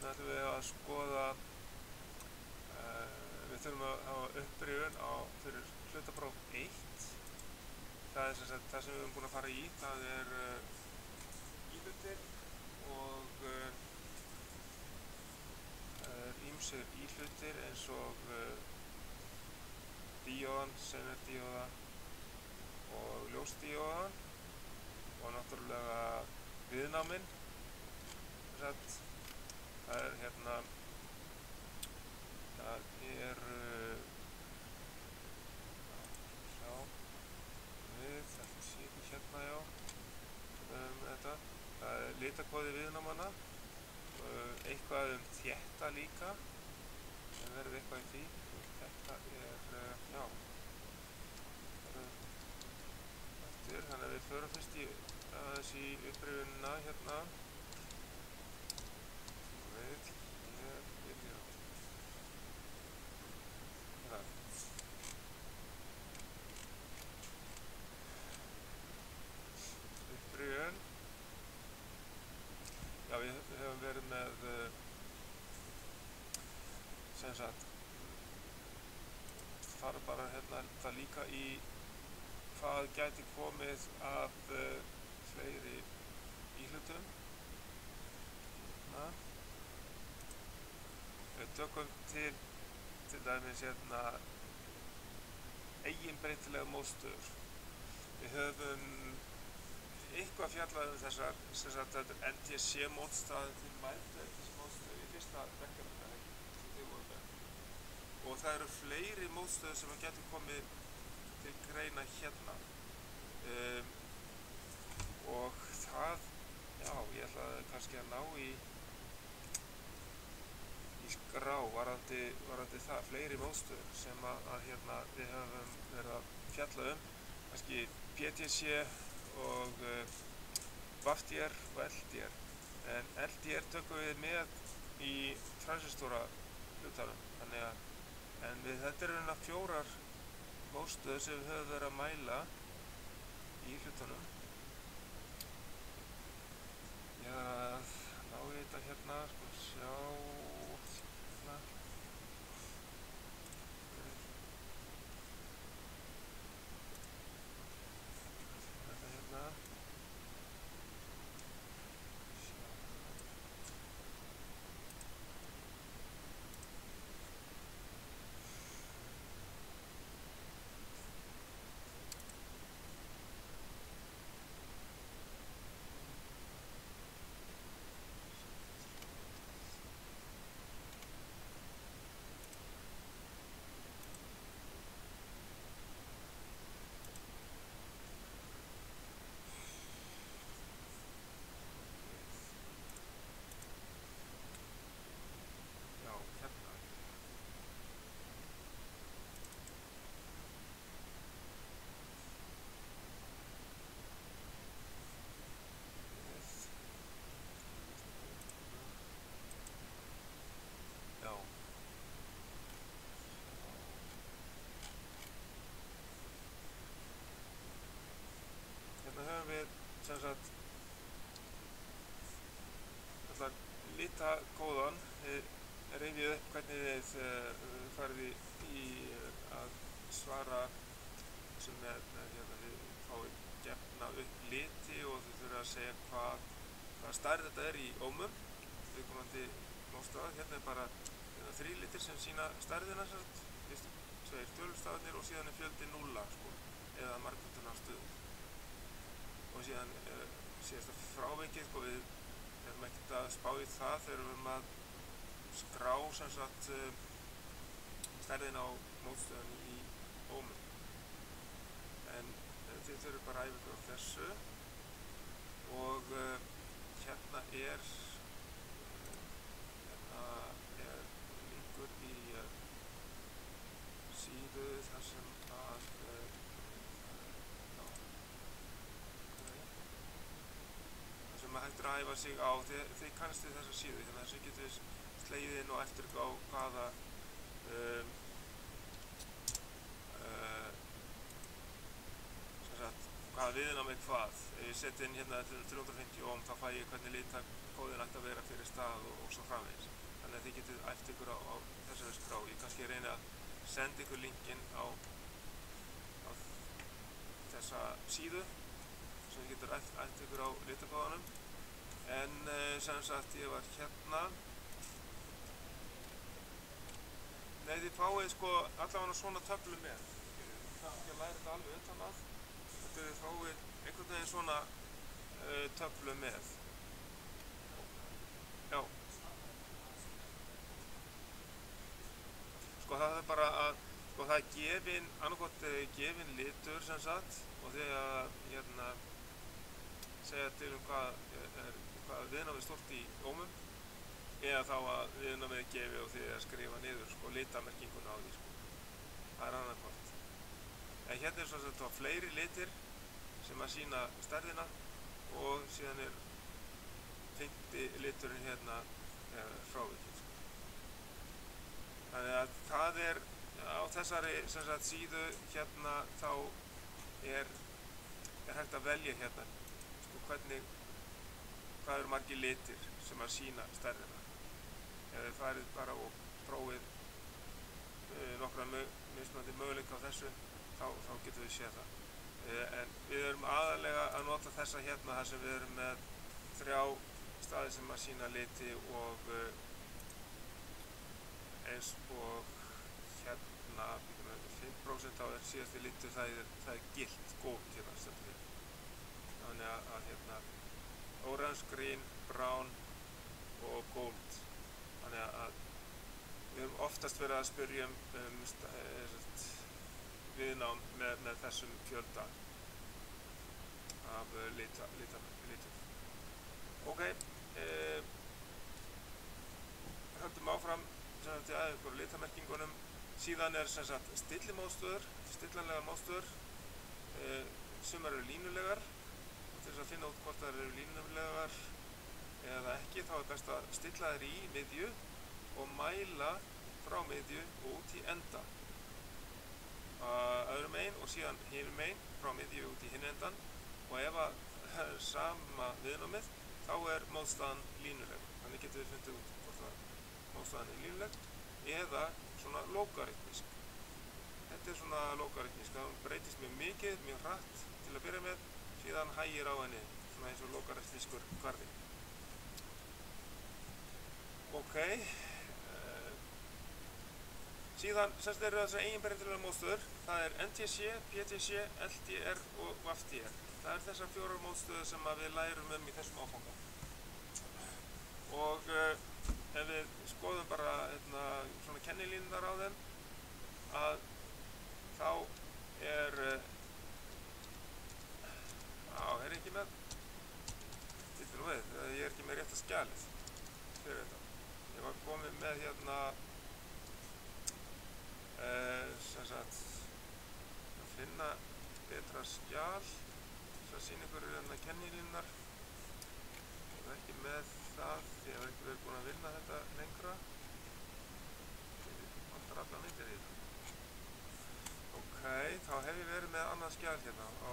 ætlum við að skoða við þurfum að hafa upprifjun fyrir hlutabréf 1. Það er sem sagt það sem við erum búin að fara í. Það er íhlutir og það er ýmsir íhlutir eins og díóðan, sennerdíóða og ljósdíóðan og náttúrulega viðnáminn. Það er hérna það er þetta sé ekki hérna, já, þetta það er litakóði viðnámanna, eitthvað þétta líka, það verður eitthvað í því. Þetta er, já, eftir, þannig að við förum fyrst í aðeins í upprifjunina hérna. Upprifjun. Já, við höfum verið með sem sagt fara bara hérna það líka í hvað gæti komið af fleiri íhlutum. Við tökum til dæmis hérna eiginbreytilega mótstöður. Við höfum eitthvað fjallað þessar, sem sagt þetta er NTSC mótstaðin til mældu mótstöðu í fyrsta verkefninu sem þið voru með. Og það eru fleiri mótstöður sem getur komið til greina hérna. Og það, já, ég ætlaði kannski að ná í skrá varðandi það, fleiri mótstöður sem að hérna við höfum verið að fjalla kannski PTC og VAFDR og LDR. En LDR tökum við með í transistora hlutanum, þannig að þetta eru hérna 4 mótstöður sem við höfum verið að mæla í hlutanum. Ég er að ná í þetta hérna, sko sjá hérna. Þetta hérna. Sem sagt litakóðan, rifjið upp hvernig þið farið í að svara sem með hérna þið fáið gefna upp liti og þið þurfa að segja hvað stærð þetta er í ómum viðkomandi mótstaða. Hérna er bara 3 litir sem sýna stærðina, fyrstu 2 tölustafirnir og síðan er fjöldi 0, sko, eða margföldunarstöður. Og síðan síðasta frávikið, sko, við erum ekkert að spá í það þegar við erum að skrá sem sagt stærðin á mótstöðunni í ómum. En þið þurfum bara að æfa ykkur á þessu og hérna er linkur í síðu þar sem að hægt að æfa sig á, þið kannast við þessa síðu, þannig að þessu getur við slegið inn og eftir á hvaða hvaða viðnám er hvað. Ef ég seti inn hérna 350 ohm þá fæ ég hvernig litakóðan kóðinn ætti að vera fyrir stað og svo framvegis. Þannig að þið getið æft ykkur á þessari skrá. Ég kannski reyni að senda ykkur linkinn á þessa síðu sem þið getur æft ykkur á litakóðanum. En sem sagt ég var hérna. Nei, þið fáið sko allavega svona töflu með. Það er ekki að læra þetta alveg utan að. Þið fáið einhvern veginn svona töflu með. Já. Sko það er bara að, sko það er annarkot gefin litur sem sagt og því að hérna segja til hvað viðnámið stórt í ómum eða þá að viðnámið gefi og því að skrifa niður sko litamerkinguna á því sko. Það er annarkot. En hérna er svo að fleiri litir sem að sýna stærðina og síðan er 50 liturinn hérna frávikið sko. Þannig að það er á þessari sem sagt síðu hérna þá er hægt að velja hérna sko hvað eru margir litir sem að sýna stærðina. Ef þið farið bara og prófið nokkra mismunandi möguleika á þessu þá getum við séð það. En við erum aðalega að nota þessa hérna þar sem við erum með 3 staði sem að sýna liti og eins og hérna 5% þá er síðasti litur það er gilt gold hérna stendur við. Þannig að hérna orange, green, brown og gold. Þannig að við höfum oftast verið að spyrja viðnám með þessum fjölda af litum. Ok, höldum áfram að ykkur litamerkingunum. Síðan er sem sagt stillanlegar mótstöður. Sumar eru línulegar. Til þess að finna út hvort þær eru línulegar eða ekki, þá er best að stilla þær í miðju og mæla frá miðju og út í enda. Öðrum megin og síðan hinum megin frá miðju út í hinn endan og ef að sama viðnámið þá er mótstaðan línuleg. Þannig getur við fundið út hvort að mótstaðan er línuleg eða svona logaritmísk. Þetta er svona logaritmísk, það breytist mjög mikið, mjög hratt til að byrja með, síðan hægir á henni svona eins og logaritmískur kvarði. Ok. Síðan semst eru þessar eiginbreytilegar mótstöður. Það er NTC, PTC, LTR og WAFTR. Það er þessar 4 mótstöður sem við lærum í þessum áfanga. Og ef við skoðum bara svona kennilínunar á þeim að þá er ekki með ég er ekki með rétta skjalið fyrir þetta. Ég var komið með hérna sem sagt að finna betra skjal þess að sýna ykkur kennilínunar. Ég var ekki með það því að ég hef ekki verið búin að vinna þetta lengra. Ég vantar alla myndir í þetta. Ok, þá hef ég verið með annað skjal hérna á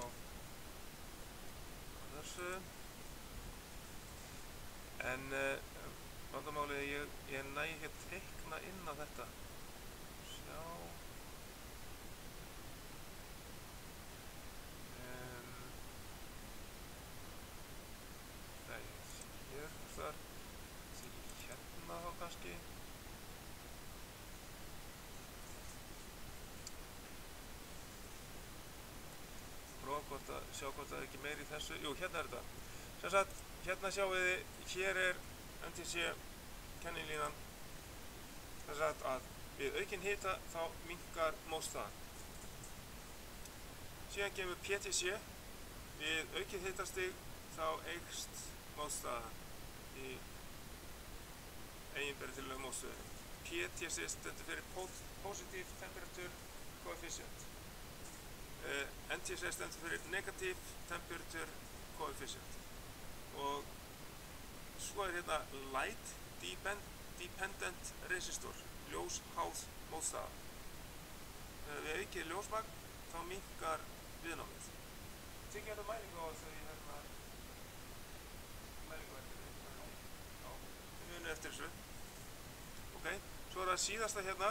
þessu. En vandamálið ég næ ekki að teikna inn á þetta. Sjá. Nei, hér þar. Hérna þá kannski. Prófa sjá hvort það er ekki meir í þessu. Jú, hérna er þetta. Sem sagt, hérna sjáum við, hér er NTC kennilínan. Sem sagt að við aukinn hita þá minnkar mótstaðan. Síðan kemur PTC, við aukið hitastig þá eykst mótstaðan í eiginbreytilegum mótstöðunum. PTC stendur fyrir Positive Temperature Coefficient. NTC stendur fyrir Negative Temperature Coefficient. Og svo er hérna Light Dependent Resistor, ljósháð mótstaða. Þegar við aukið ljósmagn þá minnkar viðnámið. Tekið þetta mælingu á þessu í mælinguverkefni. eftir þessu. Ok, svo það síðasta hérna,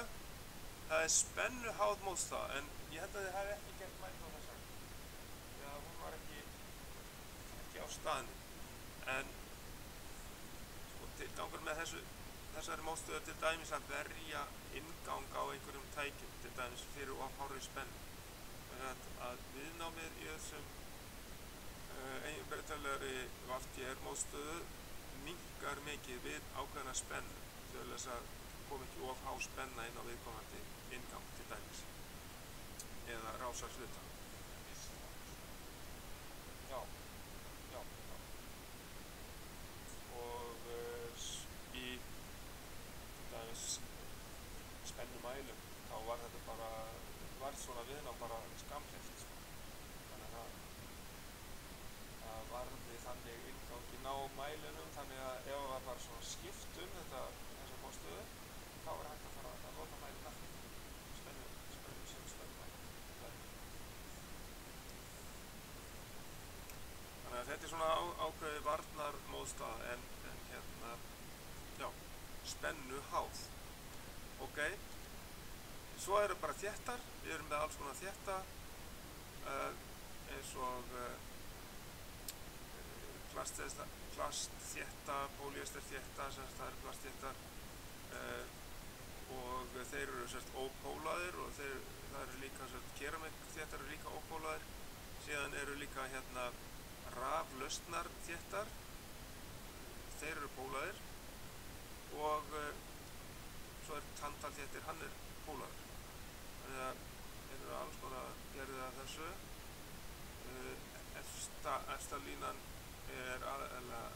það spennuháð mótstaða, en ég held að þið hafi ekki gert mælt á þessar. Já, hún var ekki á staðnum, en sko, tilgangur með þessari mótstöðu til dæmis að verja inngang á einhverjum tækjum, til dæmis fyrir of hárri spennu. Að viðnámið í þessum eiginbreytanlegri VFDR mótstöðu minnkar mikið við ákveðna spennu til þess að koma ekki of há spenna inn á viðkomandi inngang til dæmis eða rásarhluta. Já. Og í til dæmis spennumælum þá var þetta bara svona viðnám bara skamhleypt, sko. Þannig að það varði þannig innganginn á mælunum, þannig að ef það var bara svona skipt þessa mótstöðu þá var hægt að fara að nota mælinn aftur spennu sem spennumæli. Þannig að þetta svona ákveðið varnarmótstaða en hérna, já, spennuháð. Ok, svo eru bara þéttar, við erum með alls konar þétta eins og plastþétta, pólyesterþétta, það eru plastþéttar og þeir eru ópólaðir og það eru líka keramikþéttar eru líka ópólaðir. Síðan eru líka hérna raflausnarþéttar, þeir eru pólaðir og svo er tandalþéttir, hann er pólaður. Þannig að þeir eru alls konar gerðið af þessu. Efsta línan er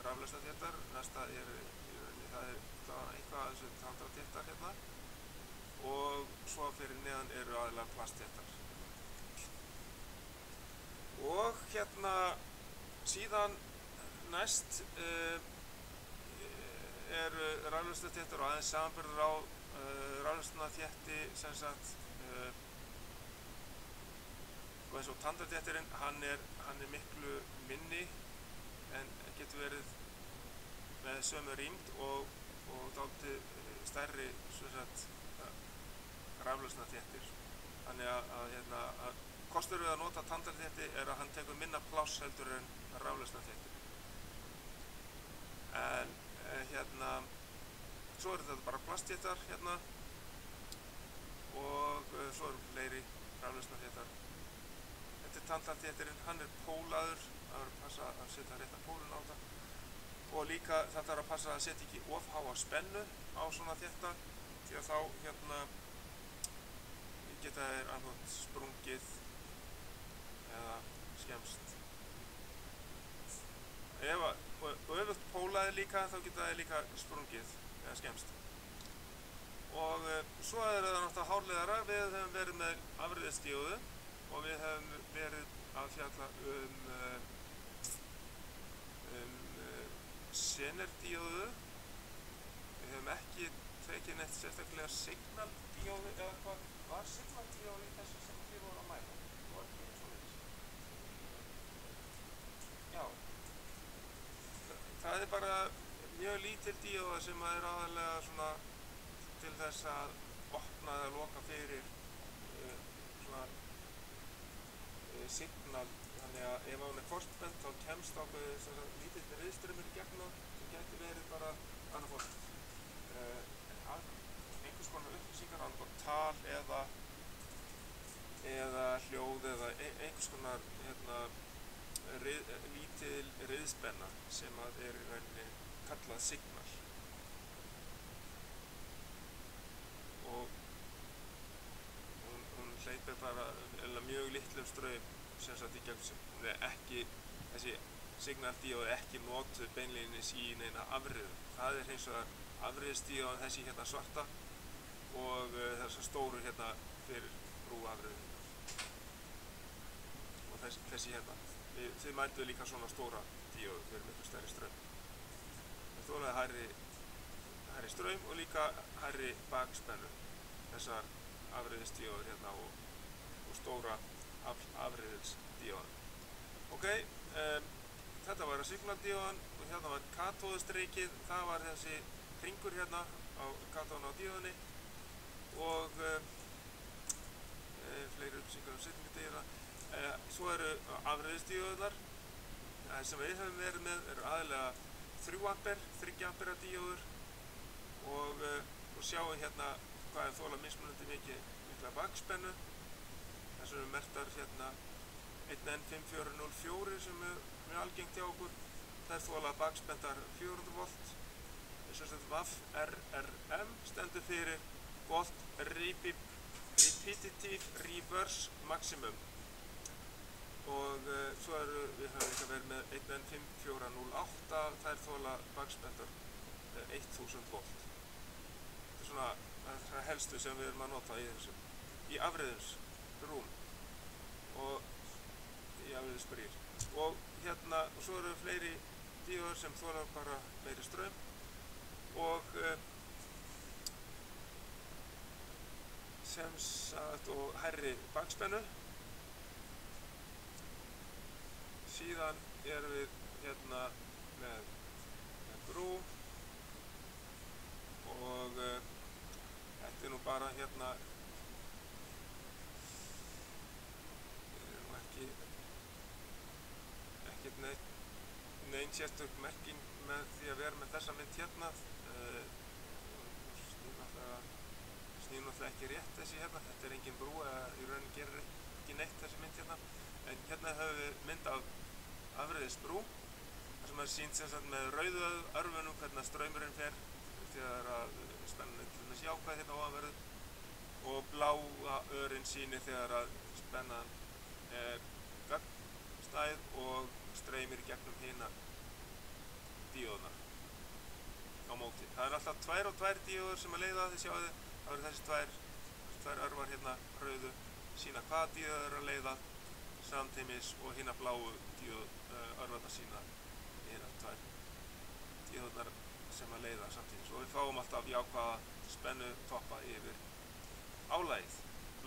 raflausnarþéttar, næsta er það er eitthvað af þessu tandalþéttar hérna og svo fyrir neðan eru aðeinslega plastþéttar. Og hérna síðan næst eru raflausnarþéttar og aðeins samanburður á raflausnarþétti sem sagt og eins og tandalþéttirinn, hann er miklu minni en getur verið með sömu rýmd og dálítið stærri raflausnarþéttir. Þannig að kostur við að nota tandalþétti er að hann tekur minna pláss heldur en raflausnarþéttir. En hérna svo eru þetta bara plastþéttar hérna og svo eru fleiri raflausnarþéttar. Þetta er tandalþéttirinn, hann er pólaður, það verður að passa að setja rétta pólun á það og líka það þarf að passa að setja ekki of háa spennu á svona þétta því að þá hérna geta þeir annað sprungið eða skemmst. Ef öfugt pólaðir líka þá geta þeir líka sprungið eða skemmst. Og svo er það náttúrulega hárleiðara, við höfum verið með afriðsdíóðu og við höfum verið að fjalla senerdíóðu. Við höfum ekki tekið neitt sérstaklega signaldíóðu eða hvað var signaldíóðu í þessu sem við vorum að mæla. Það var ekki svoleiðis. Já, það er bara mjög lítil díóða sem er aðalega svona til þess að opna eða loka fyrir svona signal. Þannig að ef hún er kortbent þá kemst ákveðið lítill riðstraumur í gegnum sem gæti verið bara annað hvort einhvers konar upplýsingar, annað hvort tal eða hljóð eða einhvers konar lítil riðspenna sem er í rauninni kallað signal. Og hún hleypir bara mjög litlum straum sem sagt í gegnum sig. Hún er ekki, þessi signaldíóð ekki notuð beinlínis í neina afriðu. Það er hins vegar afriðsdíóð þessi hérna svarta og þessar stóru hérna fyrir brúafriðunar. Og þessi hérna. Þið mælduð líka svona stóra díóð fyrir miklu stærri straum. Það þólaði hærri straum og líka hærri bakspennu. Þessar afriðsdíóður hérna og stóra afriðsdíóðan. Ok, þetta var signaldíóðan og hérna var katóðustreikið, það var þessi hringur hérna á gátunni á díóðunni og fleiri upplýsingar um setningardíóðuna. Svo eru afreiðisdíóðunar. Það sem við höfum verið með eru aðalega 3 ampere, 3 ampera díóður og sjáum hérna hvað þola mismunandi mikla bakspennu. Þessu eru merktar hérna 1N5404 sem er mjög algengt hjá okkur. Þær þola bakspenntar 400 volt. Þess að VAF RRM stendur fyrir Volt Repetitive Reverse Maximum. Og svo við höfum líka verið með 1N5408, þær þola bakspenntar 1000 volt. Þetta er svona það helstu sem við erum að nota í afreiðisbrúm og í afreiðisbrýr. Og hérna, og svo eru fleiri díóður sem þola bara meiri straum og sem sagt og hærri bakspennu. Síðan erum við hérna með brú og þetta er nú bara hérna ekkert nein sérstök merking með því að vera með þessa mynd hérna. Snýr náttúrulega ekki rétt þessi hérna, þetta er engin brú eða í rauninni gerir ekki neitt þessi mynd hérna. En hérna höfum við mynd af afreiðisbrú, þar sem er sýnt sem sagt með rauðu örfunum hvernig straumurinn fer þegar að spennan til dæmis jákvæð hérna ofanverðu og bláa örin sýnir þegar að spennan er gagnstæð og streymir í gegnum hina díóðuna á móti. Það er alltaf 2 og 2 díóður sem að leiða, þið sjáðu, það eru þessi tvær örvar hérna rauðu sína hvaða díóður eru að leiða samtímis og hina bláu örvarnar sína hinar 2 díóðurnar sem að leiða samtímis og við fáum alltaf jákvæða spennu toppa yfir álagið,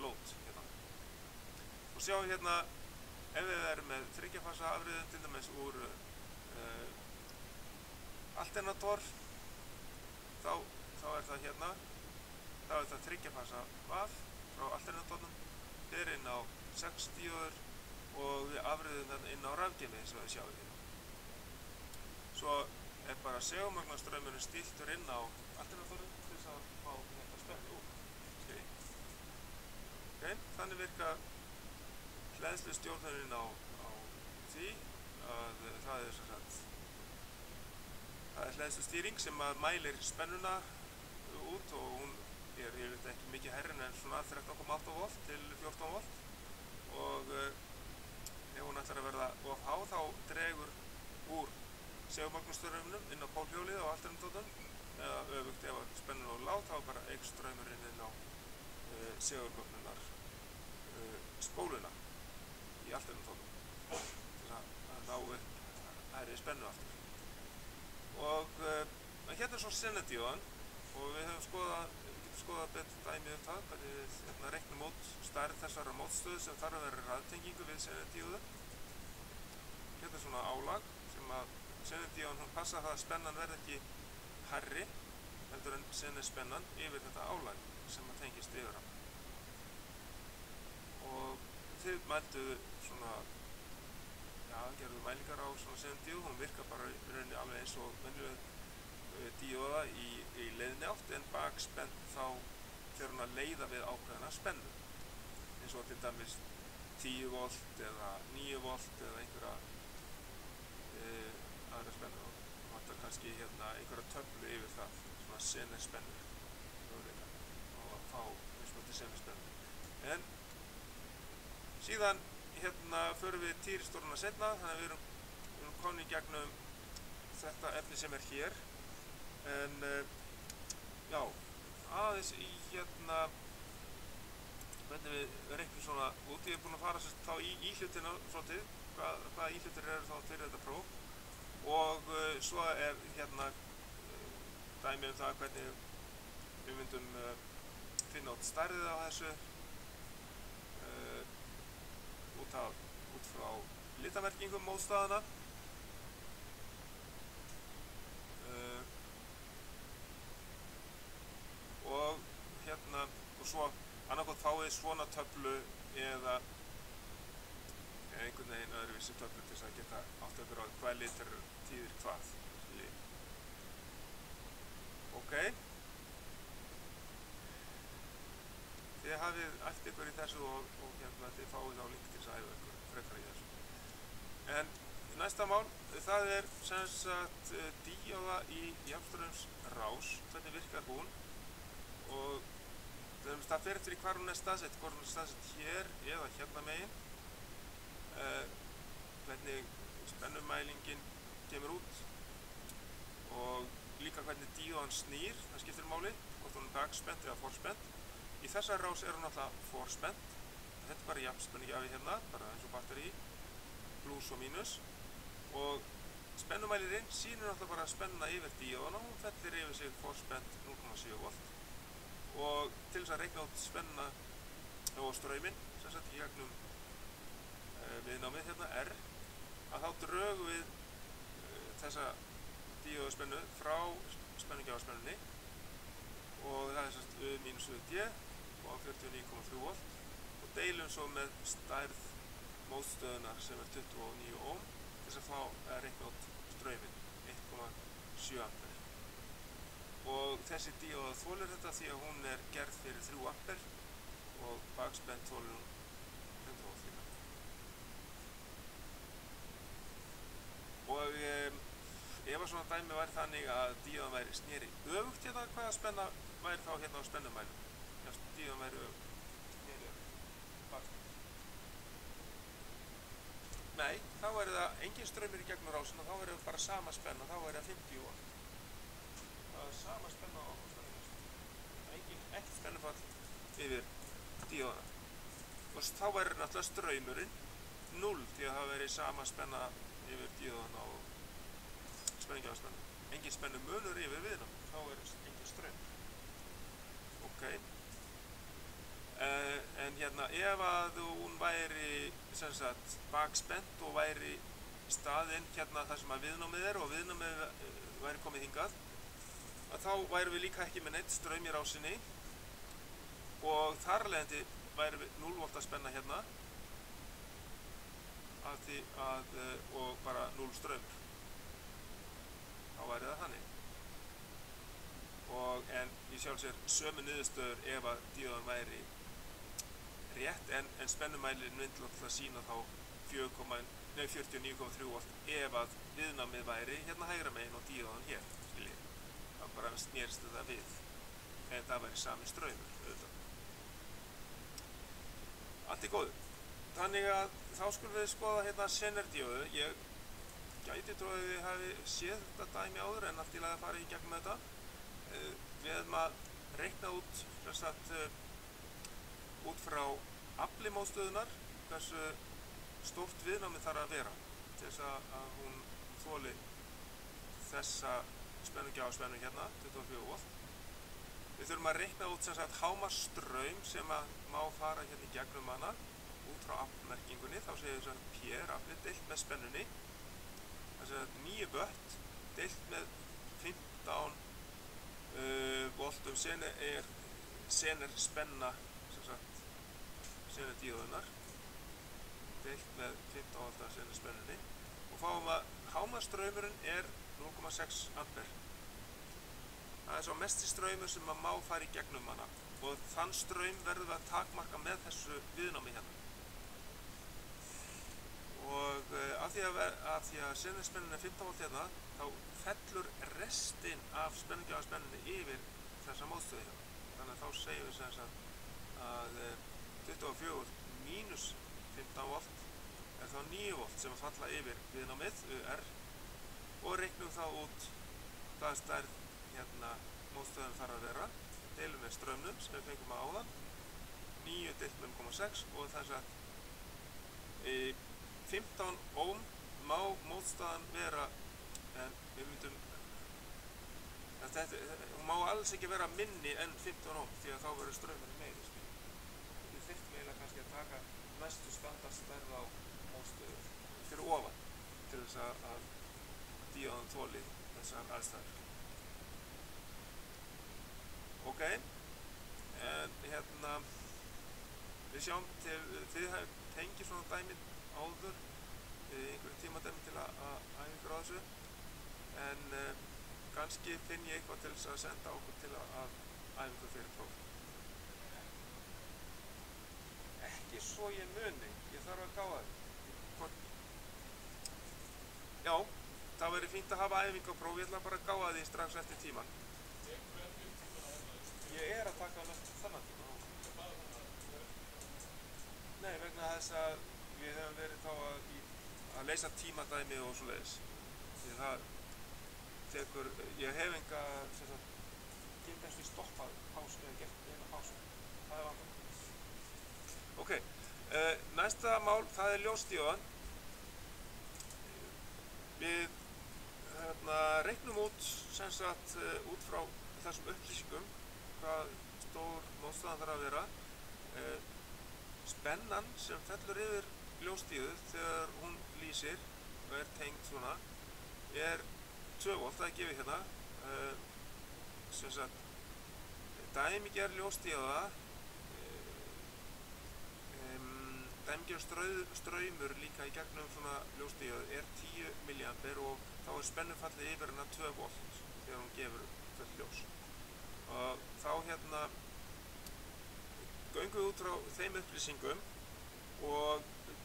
load hérna. Og sjáum hérna ef við erum með 3 fasa afreiðum til dæmis úr alternator þá er það hérna, þá er það 3 fasa VAF frá alternatornum, fer inn á 6 díóður og við afreiðum þarna inn á rafgeymi eins og þið sjáum hérna. Svo er bara segulmagnastraumurinn stilltur inn á alternatornum til þess að fá þetta spennu úr. Þannig virka hleðslustjórnunin á því að það er sem sagt hleðslustýring sem að mælir spennuna út og hún er yfirleitt ekki mikið hærri en svona 13,8 volt til 14 volt og ef hún ætlar að verða of há þá dregur úr segulmagnastraumnum inn á pólhjólið á alternatornum eða öfugt ef spennun er lág þá bara eykst straumurinn inn á segulmagnunar spóluna í alternatornum til að ná upp hærri spennu aftur. Og hérna er svo sennadíóðan og við getum skoðað betur dæmi það hvernig við reiknum út stærð þessara mótstöðu sem þarf að vera raðtengingu við sennadíóðu. Hérna er svona álag sem að sennadíóðan passa það að spennan verði ekki hærri heldur en sennaspennan yfir þetta álag sem að tengist yfir hann. Og þið mælduðu svona, gerðu mælingar á svona sennadíóðu, hún virkar bara í rauninni alveg eins og venjuleg díóða í leiðinni átt en bakspenn þá fer hún að leiða við ákveðna spennu eins og til dæmis 10 volt eða 9 volt eða einhverja aðra spennu og vantar kannski hérna einhverja töflu yfir það, svona sennaspennu og fá mismunandi sennaspennu. En síðan hérna förum við týristóruna seinna, þannig að við erum komin í gegnum þetta efni sem er hér. En aðeins í hérna hvernig við reiknum svona út. Ég er búinn að fara þá í íhlutina svolítið, hvaða íhlutir eru þá fyrir þetta próf og svo er hérna dæmi það hvernig við myndum finna út stærðið á þessu út frá litamerkingum mótstaðana. svo annarkot fáið svona töflu eða einhvern veginn öðruvísi töflu til þess að geta átt ykkur á hvað litur þýðir hvað. Ok. Þið hafið æft ykkur í þessu og þið fáið á link til þess að æfa ykkur frekar í þessu. En næsta mál, það sem sagt díóða í jafnstraumsrás, hvernig virkar hún og það fer eftir í hvar hún staðsett, hvort hún staðsett hér eða hérna megin, hvernig spennumælingin kemur út og líka hvernig díóðan snýr, það skiptir máli, hvort hún bakspennt eða forspennt. Í þessari rás hún alltaf forspennt, þetta bara jafnspennugjafi hérna, bara eins og batteri, pluss og mínus og spennumælirinn sýnir alltaf bara spenna yfir díóðana og hún fellir yfir sig forspennt 0,7 volt og til þess að reikna út spenna og ströyminn sem sagt í gegnum viðnámið hérna R að þá drögum við þessa díóðaspennu frá spennugjafaspennunni og það sagt U mínus UD og 49,3 volt og deilum svo með stærð mótstöðunar sem 29 ohm til þess að fá að reikna út ströyminn 1,7 ampere og þessi díóða þolir þetta því að hún gerð fyrir 3 ampere og bakspennt þolir hún 100 volt líka og ef að svona dæmi væri þannig að díóðan væri sneri öfugt hérna, hvaða spenna væri þá hérna á spennumælum ef díóðan væri öfugt sneri bakspennt. Nei, þá væri það engin ströymur í gegnum rásina, þá væri það bara sama spenna, þá væri það 50 volt. Það sama spenna á spennumælum. Ekkert spennufall yfir díóðana. Og þá væri náttúrulega ströymurinn 0 því að það væri sama spenna yfir díóðana og spenningjafarspennu. Engin spennu munur yfir viðnám, þá engin ströymur. Ok. En hérna, ef að hún væri sem sagt bakspennt og væri staðinn hérna þar sem að viðnámið og viðnámið væri komið hingað að þá værum við líka ekki með neitt straum í rásinni og þar alvegandi væri 0 volt að spenna hérna og bara 0 straumur þá væri það þannig en í sjálfsér sömu niðurstöður ef að díóðan væri rétt en spennumælirinn myndi alltaf að sína þá 49,3 volt ef að viðnámið væri hérna hægra megin og díóðan hér þá bara snerist þetta við en það væri sami straumur auðvitað. Allt í góðu. Þannig að þá skulum við skoða hérna Zener-díóðu. Ég gæti trúið að við hafi séð þetta dæmi áður en allt í lagi að fara í gegnum þetta. Við hefum að reikna út út frá afli mótstöðunar hversu stórt viðnámið þarf að vera til þess að hún þoli þessa spennugjafarspennu hérna 24 volt. Við þurfum að reikna út hámarksstraum sem að má fara hérna í gegnum hana út frá aflmerkingunni, þá segir við P er afli deilt með spennunni þess að 9 vött deilt með 15 voltum Zener spenna Zener-díóðunar deilt með 15 volta Zener spennunni og fáum að hámarksstraumurinn 0,6 ampere. Það svo mesti straumur sem að má fara í gegnum hana og þann straum verðum við að takmarka með þessu viðnámi hérna. Og af því að Zener-spennun 15 volt hérna þá fellur restin af spennugjafarsspennunni yfir þessa mótstöðu hérna. Þannig að þá segjum við að 24 volt mínus 15 volt þá 9 volt sem að falla yfir viðnámið UR og reiknum þá út hvað stærð hérna mótstöðun þarf að vera deilum með straumnum sem við fengum að áðan 9 deilt með 0,6 og þess að 15 ohm má mótstaðan vera en við myndum hún má alls ekki vera minni en 15 ohm því að þá verður straumurinn meiri við þyrftum eiginlega kannski að taka næstu standardstærð á mótstöðu fyrir ofan til þess að díóðan þoli þessar aðstæður. Ok, en hérna við sjáum til, þið tengið svona dæmi áður, einhverjum tímadæmi til að æfa ykkur á þessu, en kannski finn ég eitthvað til þess að senda okkur til að æfa ykkur fyrir próf. Ekki svo ég muni, ég þarf að gáða þið. Já, það væri fínt að hafa æfingu á próf, ég ætla bara að gáða því strax eftir tíman. Ég að taka þennan tíma. Nei, vegna þess að við hefum verið þá að leysa tímadæmi og svoleiðis. Því það tekur, ég hef enga, sem sagt, get ekki stoppað pásu eða gert eina pásu. Það er vandamál. Ok, næsta mál, það er ljósdíóðan. Við reiknum út, sem sagt, út frá þessum upplýsingum, hvað stór mótstaðan þarf að vera. Spennan sem fellur yfir ljósdíóðu þegar hún lýsir og er tengd svona er 2 volt, það er gefið hérna. Sem sagt, dæmigerð ljósdíóða, dæmigerð straumur líka í gegnum svona ljósdíóðu er 10 mA og þá er spennufallið yfir hana 2 volt þegar hún gefur fullt ljós. Og þá göngum við út frá þeim upplýsingum og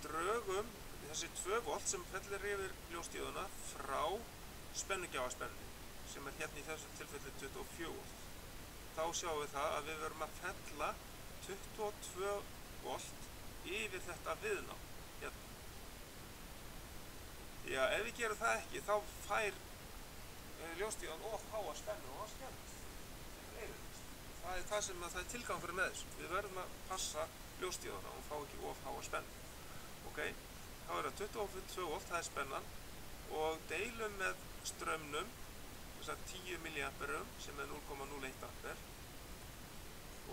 drögum þessi 2 volt sem fellir yfir ljósdíóðuna frá spennugjafaspennunni sem er hérna í þessu tilfelli 24 volt. Þá sjáum við það að við verum að fella 22 volt yfir þetta viðnám hérna. Já, ef við gerum það ekki þá fær ljósdíóðan of háa spennu og það skemmist. Það er það sem það er tilgangur með þessu. Við verðum að passa ljósdíóðana og fá ekki of háa spennu. Ok, þá er það 22 volt, það er spennan og deilum með straumnum, þess að 10 mA sem er 0,01 ampere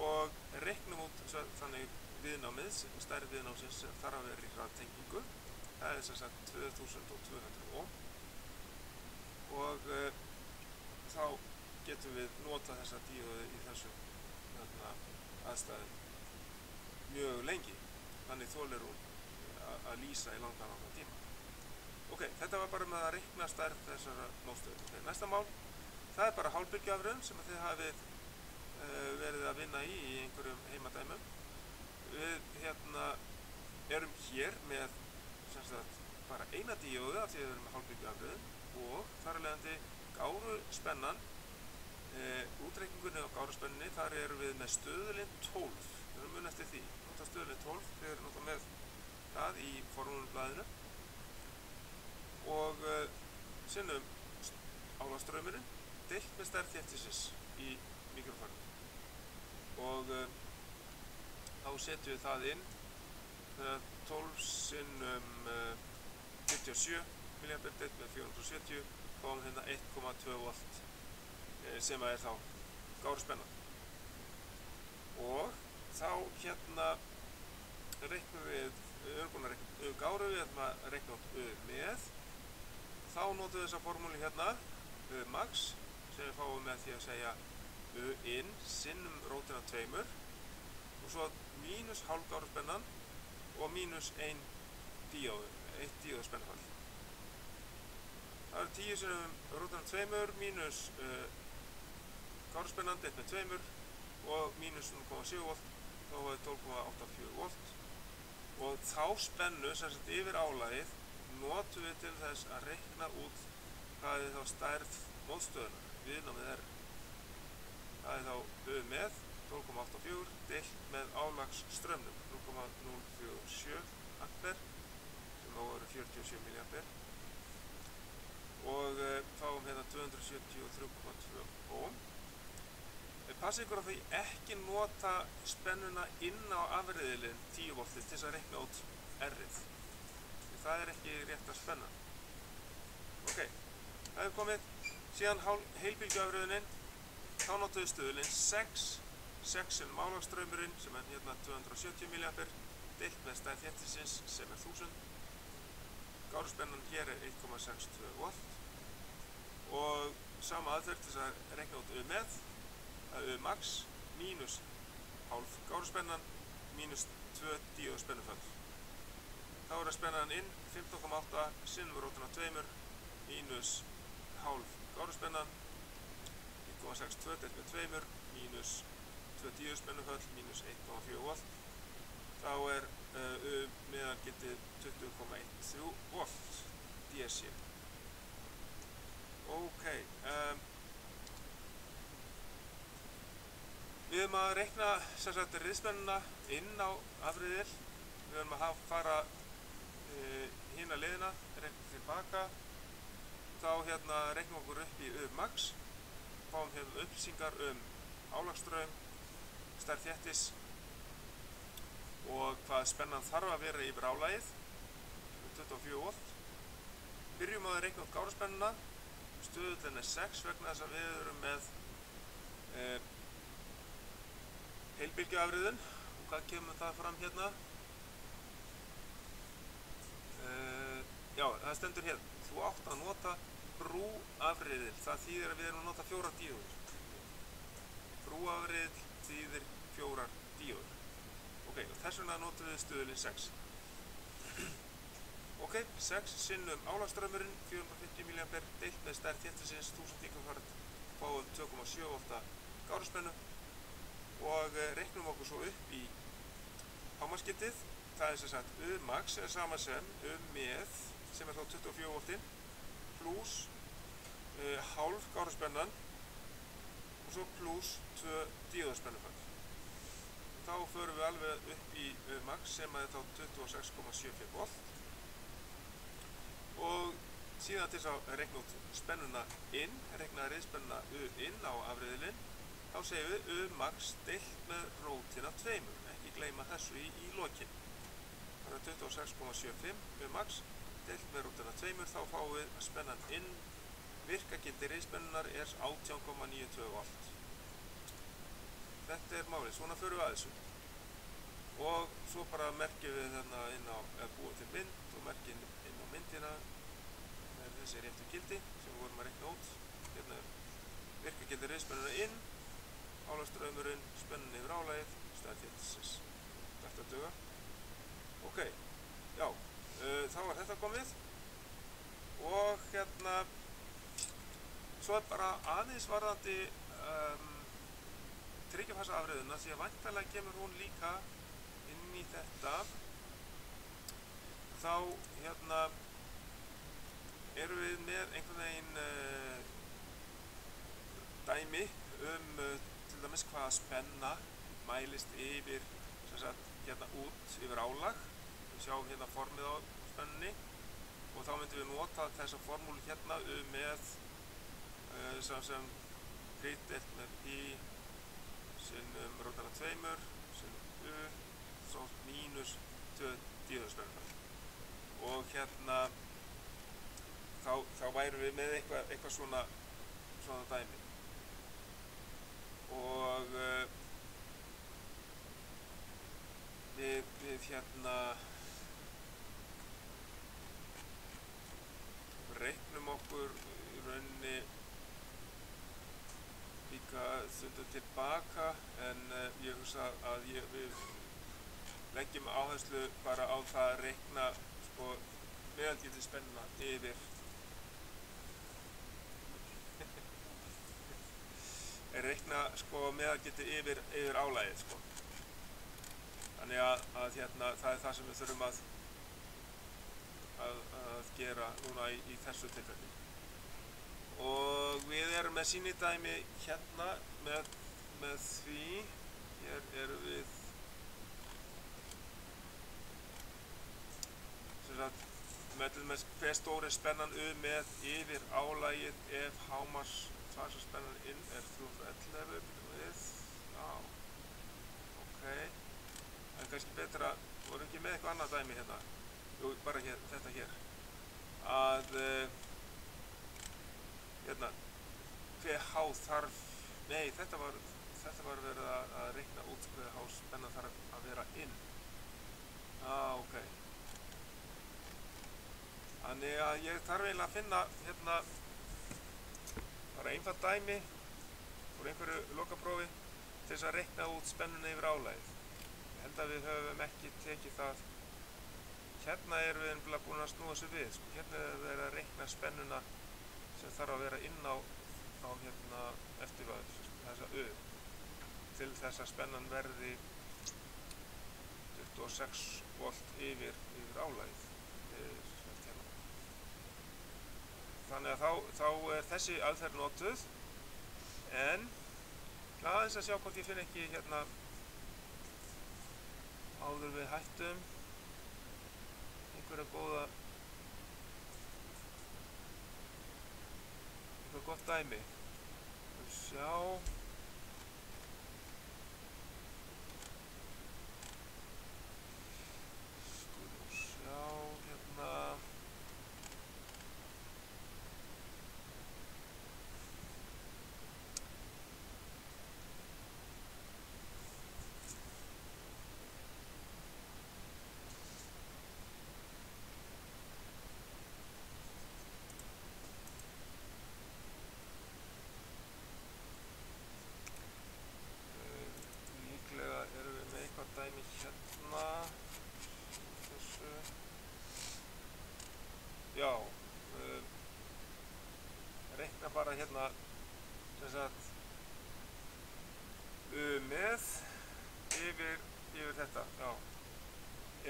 og reiknum út þannig viðnámið, stærri viðnámsins sem þarf að vera í hraðtengingu. Það er sem sagt 2200 ohm og þá getum við notað þessa díóðu í þessum aðstæðum mjög lengi, þannig þolir hún að lýsa í langan tíma. Ok, þetta var bara með að reikna stærð þessara mótstöðu. Okay, næsta mál, það er bara hálfbylgjuafröðun sem þið hafið verið að vinna í einhverjum heimadæmum. Við erum hér með sem sagt bara eina díóðu af því við erum með hálfbylgjuafröðun og þar af leiðandi gáruspennan. Útreikningunni á gáruspenninni, þar erum við með stöðulinn 12. Við erum mun eftir því. Nota stöðulinn 12, við erum nota með það í formúlublaðinu. Og sinnum álastraumurinn deilt með stærð þéttisins í mikrofærinu. Og þá setjum við það inn 12 sinnum 57 mA deilt með 470, fáum hérna 1,2 volt. Sem er þá gáruspennan. Og þá reiknum við erum búin að reikna gáru, við ætlum að reikna út með. Þá notum við þessa formúlu hérna, max, sem við fáum með því að segja in sinnum rótina 2 og svo mínus hálf gáruspennan og mínus 1 díóðu spennufall. Það er 10 sinnum rótina 2 mínus gáruspennan deilt með 2 og mínus 0,7 volt, þá er 12,84 volt og þá spennu sem sagt yfir álagið notum við til þess að reikna út hvað er þá stærð mótstöðunar, viðnámið er. Það er þá með 12,84 deilt með álagsstraumnum 0,047 ampere sem þá eru 47 mA og fáum hérna 273,2 ohm. Passið ykkur á því ekki nota spennuna inn á afriðilinn 10 voltið til þess að reikna út R-ið. Það er ekki rétt að spenna. Ok, það hefur komið. Síðan heilbylgjuafröðunin, þá notum við stöðulinn 6 sinnum álagsstraumurinn sem er hérna 270 mA deilt með stærð þéttisins sem er 1000. Gáruspennan hér er 1,62 volt og sama aðferð til þess að reikna út með max mínus hálf gáruspennan mínus 2 díóð spennuföll. Þá er spennan inn 15,8 sinnum rótina 2 mínus hálf gáruspennan 1,62 deilt með 2 mínus 2 díóð spennuföll mínus 1,4 volt. Þá er meðalgildi 20,13 volt DC. Ok, við höfum að reikna riðspennuna inn á afriðil. Við höfum að fara hina leiðina, reikna tilbaka. Þá reiknum okkur upp í max. Fáum upplýsingar álagsstraum, stærð þéttis og hvað spennan þarf að vera yfir álagið, 24 volt. Byrjum að reikna út gáruspennuna. Stöðullin er 6 vegna þess að við erum með heilbylgjuafriðun. Og hvað kemur það fram hérna? Já, það stendur hérna. Þú átt að nota brúafriðil. Það þýðir að við erum að nota 4 díóður. Brúafriðil þýðir 4 díóður. Ok, og þess vegna notum við stöðulinn 6. Ok, 6 sinnum álagsstraumurinn 450 mA deilt með stærð þéttisins 1000 píkófarad fáum 2,7 volta gáruspennu og reiknum okkur svo upp í hámarksgiltið. Það er sem sagt max er sama sem með sem er þá 24 voltinn pluss hálf gáruspennan og svo pluss 2 díóðspennufall. Þá förum við alveg upp í max sem er þá 26,75 volt. Og síðan til þess að reikna út spennuna inn, reikna riðspennuna inn á afriðilinn, þá segjum við max deilt með rótina 2. Ekki gleyma þessu í lokin. Það er 26,75 max deilt með rótina 2, þá fáum við spennan inn. Virkagildi riðspennunar er 18,92 volt. Þetta er málið, svona förum við að þessu. Og svo bara merkjum við þarna inn á búið til mynd og merkjum inn á myndina með þessi réttu gildi sem við vorum að reikna út. Hérna er virkagildi riðspennunar inn, álagsstraumurinn, spennan yfir álagið, stærð þéttisins. Þetta duga. Ok, já, þá er þetta komið. Og hérna, svo er bara aðeins varðandi þriggja-fasa afriðuna því að væntanlega kemur hún líka inn í þetta. Þá erum við með einhvern veginn dæmi til dæmis hvaða spenna mælist yfir út yfir álag. Við sjáum hérna formið á spennunni og þá myndum við nota þessa formúlu hérna með sem deilt með pi sinnum rótina 2 sinnum svo mínus 2 díóðspennufall. Og hérna þá værum við með eitthvað svona dæmi. Og við reiknum okkur í rauninni líka stundum tilbaka en ég hugsa að við leggjum áherslu bara á það að reikna meðalgildi spennuna yfir meðalgildi yfir álagið Þannig að það er það sem við þurfum að gera núna í þessu tilfelli. Og við erum með sýnidæmi hérna með því. Hér erum við með hver stór er spennan með yfir álagið ef hámarksfasaspennan inn er 311 ok. En kannski betra, vorum ekki með eitthvað annað dæmi hérna. Jú, bara þetta hér. Að hve há þarf, nei þetta var verið að reikna út hve há spennan þarf að vera inn. Ok. Þannig að ég þarf eiginlega að finna bara einfalt dæmi úr einhverju lokaprófi til þess að reikna út spennuna yfir álagið. held að við höfum ekki tekið það. Hérna erum við nefnilega búin að snúa sér við, sko. Hérna er verið að reikna spennuna sem þarf að vera inn á hérna eftirvæður, þessa U, til þess að spennan verði 26 volt yfir álagið. Hérna. Þannig að þá er þessi aðferð notuð, en aðeins að sjá hvort ég finn ekki hérna áður við hættum einhverja góða, einhver gott dæmi. Sjá, skulum sjá hérna. Dæmi hérna þessu, já, reikna bara hérna sem sagt með yfir þetta, já,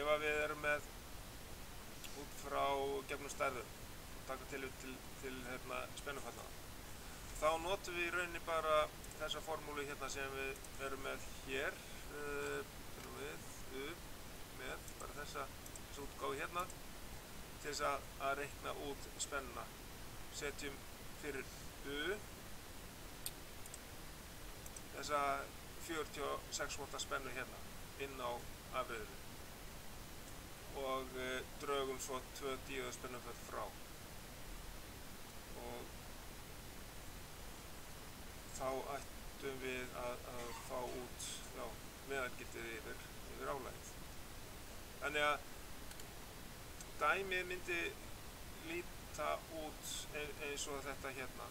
ef að við erum með út frá gegnum stærðum og taka til hérna spennufallana, þá notum við í rauninni bara þessa formúlu hérna sem við erum með hér, með bara þessa útgáfu hérna til þess að reikna út spennuna. Setjum fyrir U þessa 46 volta spennu hérna inn á afreiðinu og drögum svo 2 díóðspennuföll frá, og þá ættum við að fá út, já, meðalgildið yfir álagið. Þannig að dæmið myndi líta út eins og þetta hérna.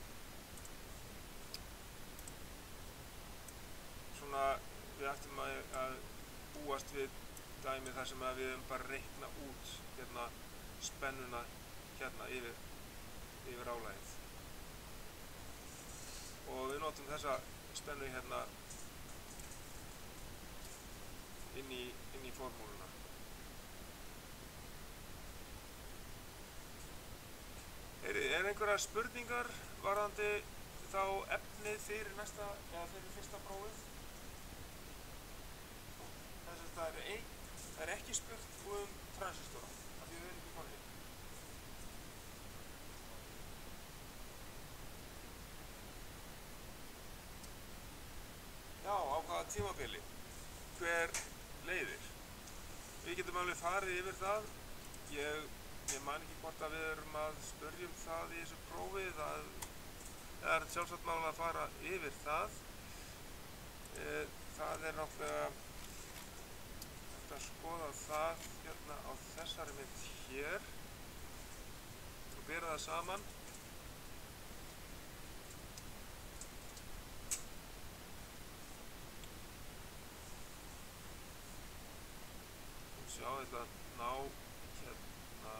Svona, við ættum að búast við dæmið þar sem að við höfum bara reikna út hérna spennuna hérna yfir álagið. Og við notum þessa spennu hérna inn í formúluna. Er einhverjar spurningar varðandi þá efnið fyrir næsta, eða fyrir fyrsta prófið? Þess að það er ekki spurt transistora, af því við erum ekki farið. Já, á hvaða tímabili? Hver leiðir? Við getum alveg farið yfir það. Ég man ekki hvort að við erum að spyrja það í þessu prófi. Það er sjálfsagt mál að fara yfir það. Það er náttúrulega hægt að skoða það hérna á þessari mynd hér og bera það saman. Sjá, þetta ná hérna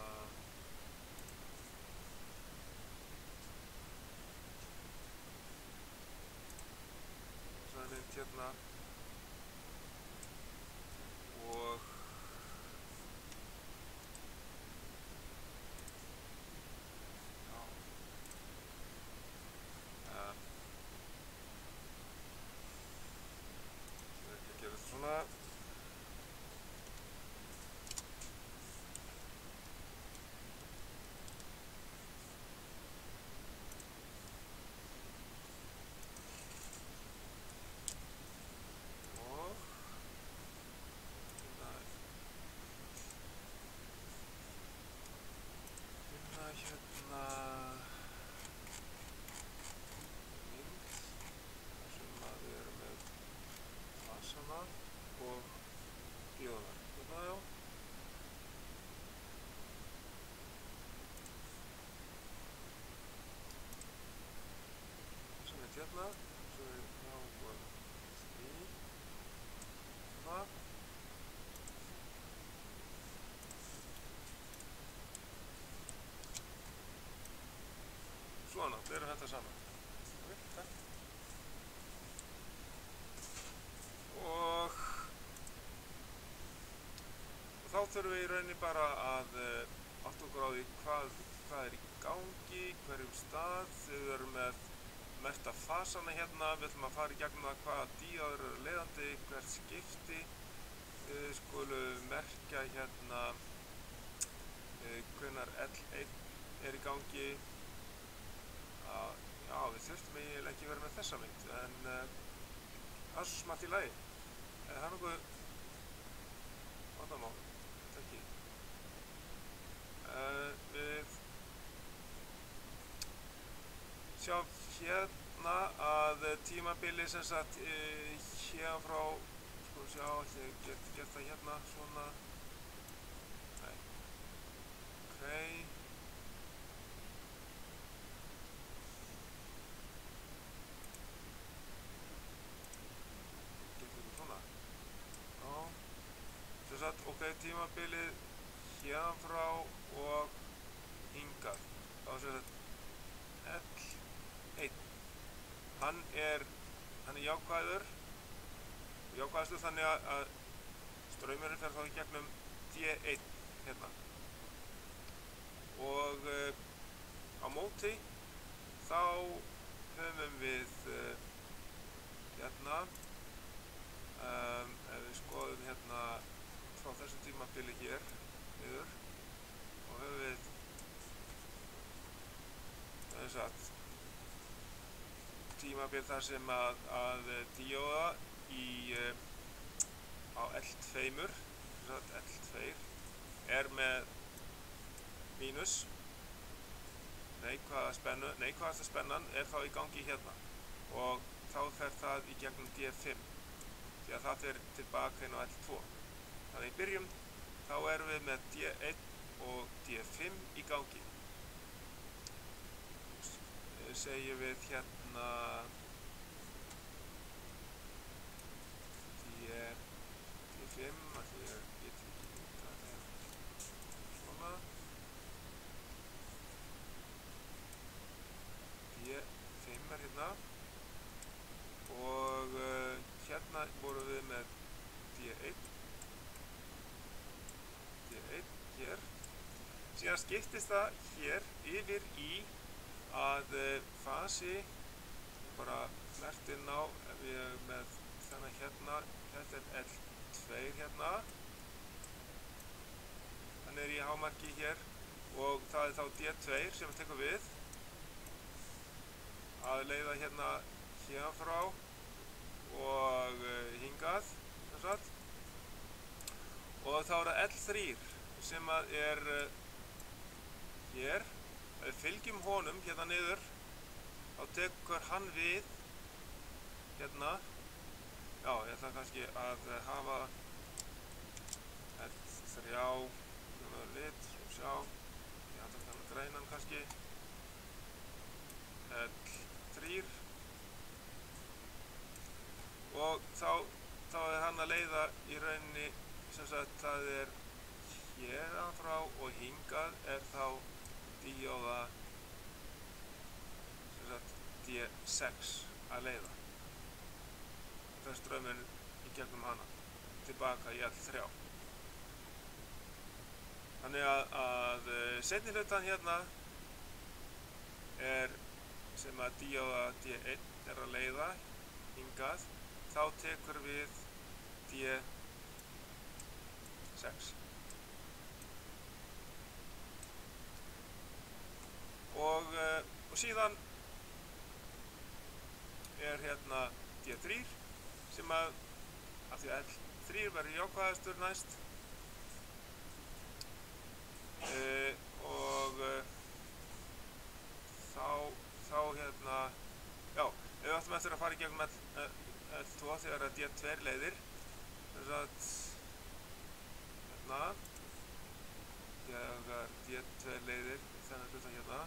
þessari mynd hérna og já, ég ekki að gera þetta svona. þetta saman. Ok, takk. Og þá þurfum við í rauninni bara að átta okkur á því hvað er í gangi, hverjum stað. Við erum með merkta fasana hérna, við ætlum að fara í gegnum það hvaða díóður eru leiðandi, hvert skipti. Við skulum merkja hérna hvenær L1 er í gangi. Já, við þurftum eiginlega ekki vera með þessa mynd, en það er svo smátt í lagi. Það er nokkuð vandamál, þetta ekki. Við sjáum hérna að tímabili sem sagt hérna frá, skulum sjá, ég get það hérna svona, nei, ok, getur við svona, já, sem sagt, ok, tímabilið hérna frá og hingað, þá sem sagt L1, hann er jákvæðastur þannig að straumurinn fer þá í gegnum D1 hérna og á móti þá höfum við hérna ef við skoðum hérna frá þessu tímabili hér niður og höfum við þess að tímabil þar sem að díóða á L2 er með mínus, neikvæðasta spennan er þá í gangi hérna og þá fer það í gegnum D5 því að það fer tilbaka inn á L2. Þannig í byrjun þá erum við með D1 og D5 í gangi. Segjum við hérna D5, að því ég get ekki hvað það er svona D5 er hérna og hérna vorum við með D1 hér, síðan skiptist það hér yfir í að fasi bara merkt inn á ef ég er með þennan hérna, þetta er L2 hérna, hann er í hámarki hér og það er þá D2 sem við tekum við að leiða hérna frá og hingað og þá er það L3 sem að er hér. Ef við fylgjum honum hérna niður þá tekur hann við hérna, já ég ætla kannski að hafa L3 lit, sjá, ég ætla að kanna grænan kannski L3 og þá er hann að leiða í rauninni sem sagt það er hérna frá og hingað er þá díóða sem sagt D6 að leiða. Það er straumurinn í gegnum hana tilbaka í L3. Þannig að seinni hlutan hérna er sem að díóða D1 er að leiða hingað, þá tekur við D6. Og síðan er hérna D3 sem að því að L3 verður jákvæðastur næst og þá hérna, já, ef við ættum eftir að fara í gegnum L2 þegar að D2 leiðir þess að hérna þegar D2 leiðir þennan hluta hérna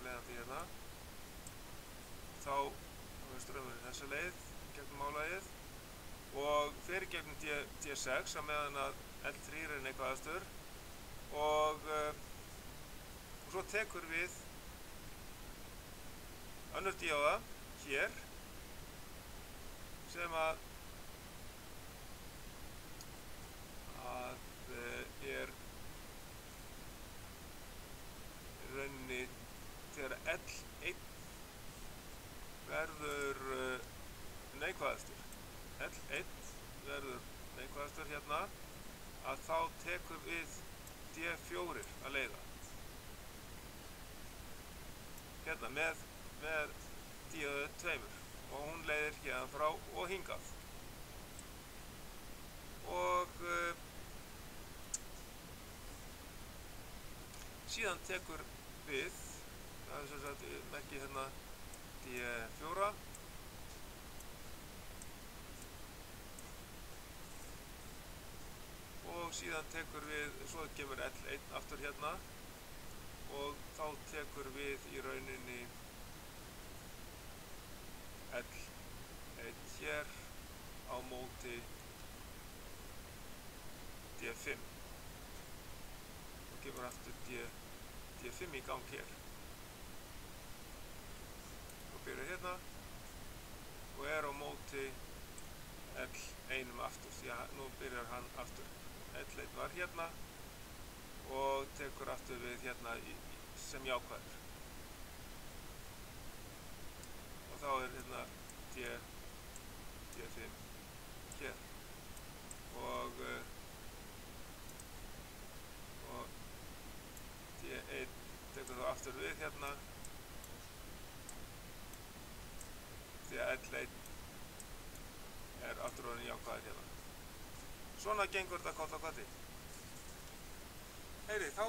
leiðandi hérna þá er straumurinn þessa leið gegnum álagið og fer í gegnum D6 á meðan að L3 er neikvæðastur og svo tekur við önnur díóða hér sem að er í rauninni þegar L1 verður neikvæðastur. L1 verður neikvæðastur hérna, að þá tekur við D4 að leiða. Hérna með díóðu 2 og hún leiðir hérna frá og hingað. Og síðan tekur við, það er sem sagt merki hérna D4 og síðan tekur við, svo kemur L1 aftur hérna og þá tekur við í rauninni L1 hér á móti D5 og kemur aftur D5 í gang hér og byrjar hérna og er á móti L1 aftur, því að nú byrjar hann aftur. L1 var hérna og tekur aftur við hérna sem jákvæður og þá er hérna D5 hér og D1 tekur þá aftur við hérna því að L1 er aftur orðinn jákvæður hérna. Svona gengur þetta kort á korti. Heyri, þá